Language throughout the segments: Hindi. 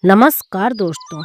नमस्कार दोस्तों,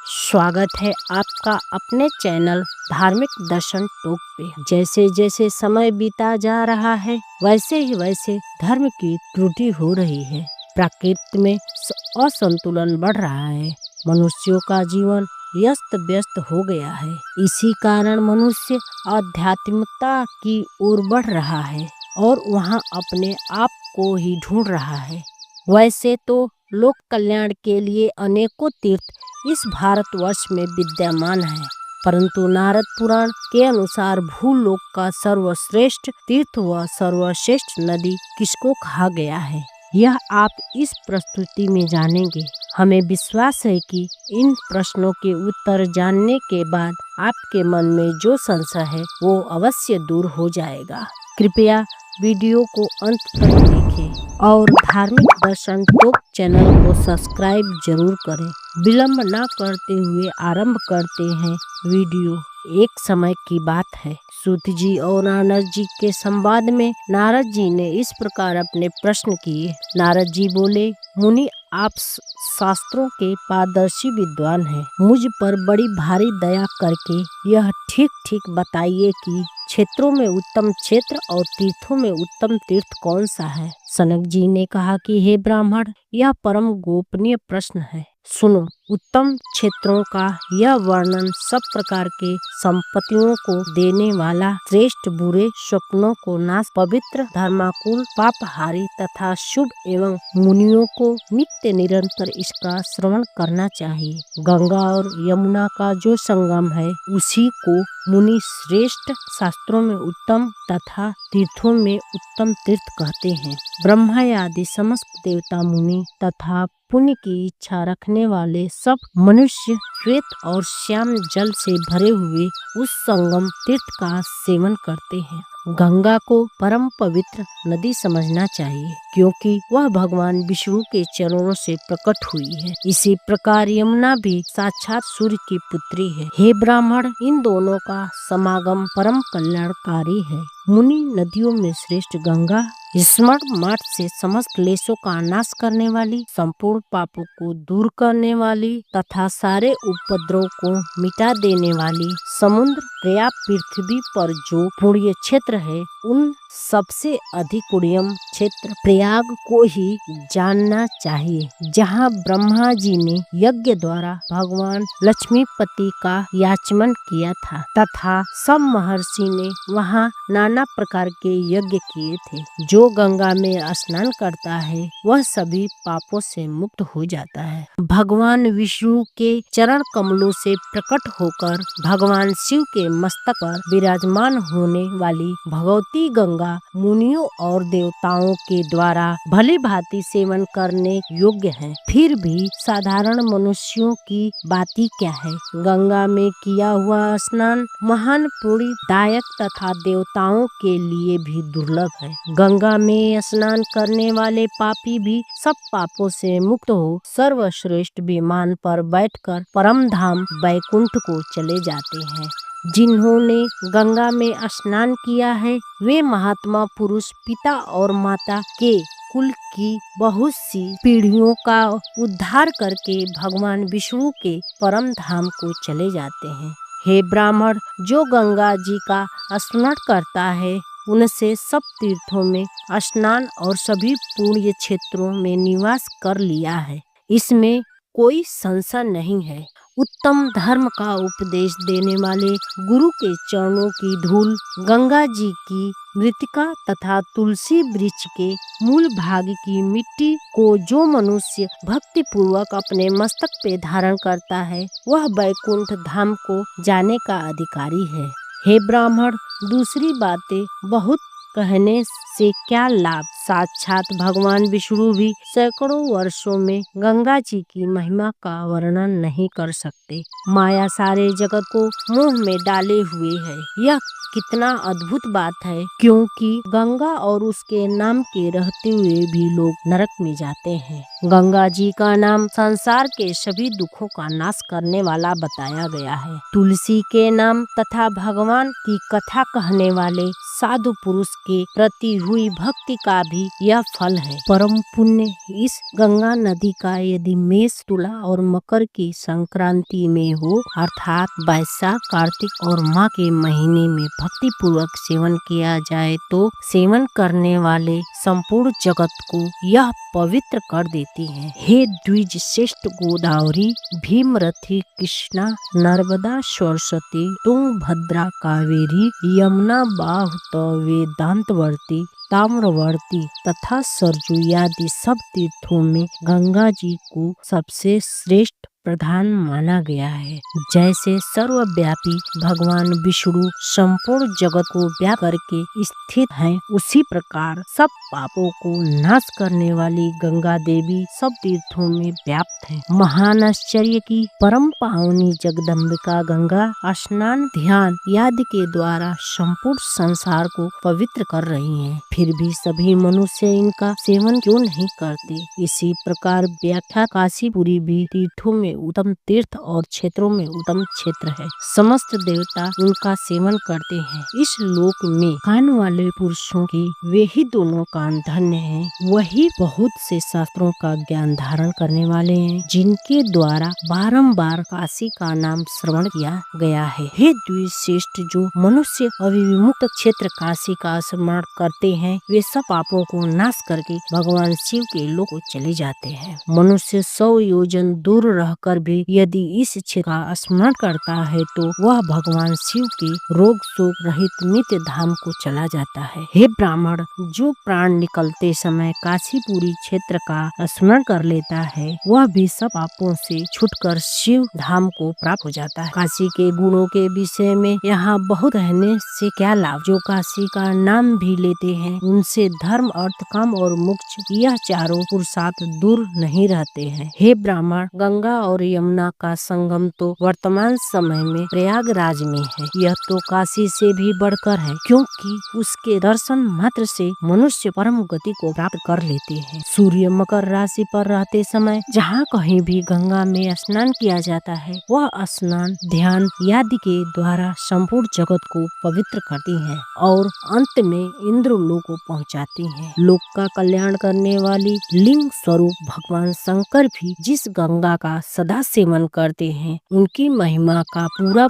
स्वागत है आपका अपने चैनल धार्मिक दर्शन टॉक पे। जैसे जैसे समय बीता जा रहा है वैसे ही वैसे धर्म की त्रुटि हो रही है। प्रकृति में असंतुलन बढ़ रहा है। मनुष्यों का जीवन व्यस्त व्यस्त हो गया है। इसी कारण मनुष्य आध्यात्मिकता की ओर बढ़ रहा है और वहाँ अपने आप को ही ढूंढ रहा है। वैसे तो लोक कल्याण के लिए अनेकों तीर्थ इस भारतवर्ष में विद्यमान है, परंतु नारद पुराण के अनुसार भूलोक का सर्वश्रेष्ठ तीर्थ व सर्वश्रेष्ठ नदी किसको कहा गया है, यह आप इस प्रस्तुति में जानेंगे। हमें विश्वास है कि इन प्रश्नों के उत्तर जानने के बाद आपके मन में जो संशय है वो अवश्य दूर हो जाएगा। कृपया वीडियो को अंत तक देखें और धार्मिक दर्शन टॉक चैनल को सब्सक्राइब जरूर करें। विलंब न करते हुए आरंभ करते हैं वीडियो। एक समय की बात है, सूत जी और नारद जी के संवाद में नारद जी ने इस प्रकार अपने प्रश्न किए। नारद जी बोले, मुनि आप शास्त्रों के पारदर्शी विद्वान हैं। मुझ पर बड़ी भारी दया करके यह ठीक ठीक बताइए कि क्षेत्रों में उत्तम क्षेत्र और तीर्थों में उत्तम तीर्थ कौन सा है। सनक जी ने कहा कि हे ब्राह्मण, यह परम गोपनीय प्रश्न है। सुनो, उत्तम क्षेत्रों का यह वर्णन सब प्रकार के संपत्तियों को देने वाला, श्रेष्ठ बुरे स्वप्नों को नाश, पवित्र धर्माकुल, पापहारी तथा शुभ एवं मुनियों को नित्य निरंतर इसका श्रवण करना चाहिए। गंगा और यमुना का जो संगम है उसी को मुनि श्रेष्ठ, शास्त्रों में उत्तम तथा तीर्थों में उत्तम तीर्थ कहते हैं। ब्रह्मा आदि समस्त देवता, मुनि तथा पुण्य की इच्छा रखने वाले सब मनुष्य श्वेत और श्याम जल से भरे हुए उस संगम तीर्थ का सेवन करते हैं। गंगा को परम पवित्र नदी समझना चाहिए, क्योंकि वह भगवान विष्णु के चरणों से प्रकट हुई है। इसी प्रकार यमुना भी साक्षात सूर्य की पुत्री है। हे ब्राह्मण, इन दोनों का समागम परम कल्याणकारी है। मुनि नदियों में श्रेष्ठ गंगा, स्मरण मात्र से समस्त क्लेशों का नाश करने वाली, संपूर्ण पापों को दूर करने वाली तथा सारे उपद्रव को मिटा देने वाली, समुद्र प्रयाग पृथ्वी पर जो पुण्य क्षेत्र है उन सबसे अधिक पुण्यम क्षेत्र प्रयाग को ही जानना चाहिए, जहाँ ब्रह्मा जी ने यज्ञ द्वारा भगवान लक्ष्मीपति का याचमन किया था तथा सब महर्षि ने वहाँ नाना प्रकार के यज्ञ किए थे। जो गंगा में स्नान करता है वह सभी पापों से मुक्त हो जाता है। भगवान विष्णु के चरण कमलों से प्रकट होकर भगवान शिव के मस्तक पर विराजमान होने वाली भगवती गंगा मुनियों और देवताओं के द्वारा भली भांति सेवन करने योग्य है। फिर भी साधारण मनुष्यों की बाती क्या है। गंगा में किया हुआ स्नान महान पुण्यदायक तथा देवताओं के लिए भी दुर्लभ है। गंगा में स्नान करने वाले पापी भी सब पापों से मुक्त हो सर्वश्रेष्ठ विमान पर बैठकर परम धाम वैकुंठ को चले जाते हैं। जिन्होंने गंगा में स्नान किया है वे महात्मा पुरुष पिता और माता के कुल की बहुत सी पीढ़ियों का उद्धार करके भगवान विष्णु के परम धाम को चले जाते हैं। हे ब्राह्मण, जो गंगा जी का स्मरण करता है उनसे सब तीर्थों में स्नान और सभी पुण्य क्षेत्रों में निवास कर लिया है, इसमें कोई संशय नहीं है। उत्तम धर्म का उपदेश देने वाले गुरु के चरणों की धूल, गंगा जी की मृतिका तथा तुलसी वृक्ष के मूल भाग की मिट्टी को जो मनुष्य भक्ति पूर्वक अपने मस्तक पे धारण करता है वह वैकुंठ धाम को जाने का अधिकारी है। हे ब्राह्मण, दूसरी बातें बहुत कहने से क्या लाभ। साक्षात भगवान विष्णु भी सैकड़ों वर्षों में गंगा जी की महिमा का वर्णन नहीं कर सकते। माया सारे जगत को मोह में डाले हुए है। यह कितना अद्भुत बात है, क्योंकि गंगा और उसके नाम के रहते हुए भी लोग नरक में जाते हैं। गंगा जी का नाम संसार के सभी दुखों का नाश करने वाला बताया गया है। तुलसी के नाम तथा भगवान की कथा कहने वाले साधु पुरुष के प्रति हुई भक्ति का भी यह फल है। परम पुण्य इस गंगा नदी का यदि मेष, तुला और मकर की संक्रांति में हो, अर्थात वैशाख, कार्तिक और माह के महीने में भक्ति पूर्वक सेवन किया जाए तो सेवन करने वाले संपूर्ण जगत को यह पवित्र कर देती है। हे द्विज श्रेष्ठ गोदावरी, भीमरथी, कृष्णा, नर्मदा, सरस्वती, तुंगभद्रा, कावेरी, यमुना, बाहुत, वेदांतवर्ती, ताम्रवर्ती तथा सरजू आदि सब तीर्थों में गंगा जी को सबसे श्रेष्ठ प्रधान माना गया है। जैसे सर्वव्यापी भगवान विष्णु संपूर्ण जगत को व्याप्त करके स्थित हैं, उसी प्रकार सब पापों को नाश करने वाली गंगा देवी सब तीर्थों में व्याप्त है। महान आश्चर्य की परम पावनी जगदम्बिका गंगा स्नान, ध्यान आदि के द्वारा संपूर्ण संसार को पवित्र कर रही है। फिर भी सभी मनुष्य इनका सेवन क्यों नहीं करते? इसी प्रकार व्याख्या काशीपुरी भी तीर्थों में उत्तम तीर्थ और क्षेत्रों में उत्तम क्षेत्र है। समस्त देवता उनका सेवन करते हैं। इस लोक में कान वाले पुरुषों के वे ही दोनों कान धन्य हैं। वही बहुत से शास्त्रों का ज्ञान धारण करने वाले हैं, जिनके द्वारा बारंबार काशी का नाम श्रवण किया गया है। हे द्विश्रेष्ठ, जो मनुष्य अविमुक्त क्षेत्र काशी का स्मरण करते हैं, वे सब पापों को नाश करके भगवान शिव के लोक को चले जाते हैं। मनुष्य 100 योजन दूर रहकर भी यदि इस क्षेत्र का स्मरण करता है तो वह भगवान शिव के रोग शोक रहित नित्य धाम को चला जाता है। हे ब्राह्मण, जो प्राण निकलते समय काशीपुरी क्षेत्र का स्मरण कर लेता है, वह भी सब पापों से छूटकर शिव धाम को प्राप्त हो जाता है। काशी के गुणों के विषय में यहाँ बहुत कहने से क्या लाभ। जो काशी का नाम भी लेते हैं, उनसे धर्म, अर्थ, काम और मोक्ष यह चारों पुरुषार्थ दूर नहीं रहते हैं। हे ब्राह्मण, गंगा और यमुना का संगम तो वर्तमान समय में प्रयागराज में है। यह तो काशी से भी बढ़कर है, क्योंकि उसके दर्शन मात्र से मनुष्य परम गति को प्राप्त कर लेते हैं। सूर्य मकर राशि पर रहते समय जहाँ कहीं भी गंगा में स्नान किया जाता है, वह स्नान ध्यान आदि के द्वारा संपूर्ण जगत को पवित्र करती है और अंत में इंद्रलोक को पहुँचाती है। लोक का कल्याण करने वाली लिंग स्वरूप भगवान शंकर भी जिस गंगा का सदा सेवन करते हैं, उनकी महिमा का पूरा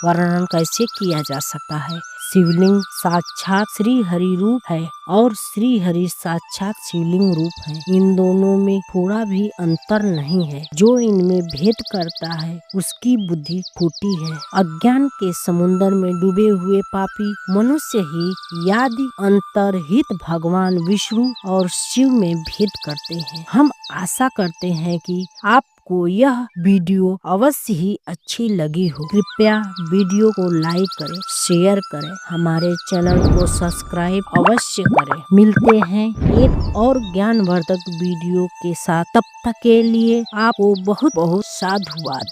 वर्णन कैसे किया जा सकता है। शिवलिंग साक्षात श्री हरि रूप है और श्री हरि साक्षात शिवलिंग रूप है। इन दोनों में थोड़ा भी अंतर नहीं है। जो इनमें भेद करता है, उसकी बुद्धि फूटी है। अज्ञान के समुद्र में डूबे हुए पापी मनुष्य ही यादि अंतर्हित भगवान विष्णु और शिव में भेद करते हैं। हम आशा करते हैं कि आपको यह वीडियो अवश्य ही अच्छी लगी हो। कृपया वीडियो को लाइक करें, शेयर करें, हमारे चैनल को सब्सक्राइब अवश्य करें। मिलते हैं एक और ज्ञानवर्धक वीडियो के साथ। तब तक के लिए आपको बहुत बहुत साधुवाद।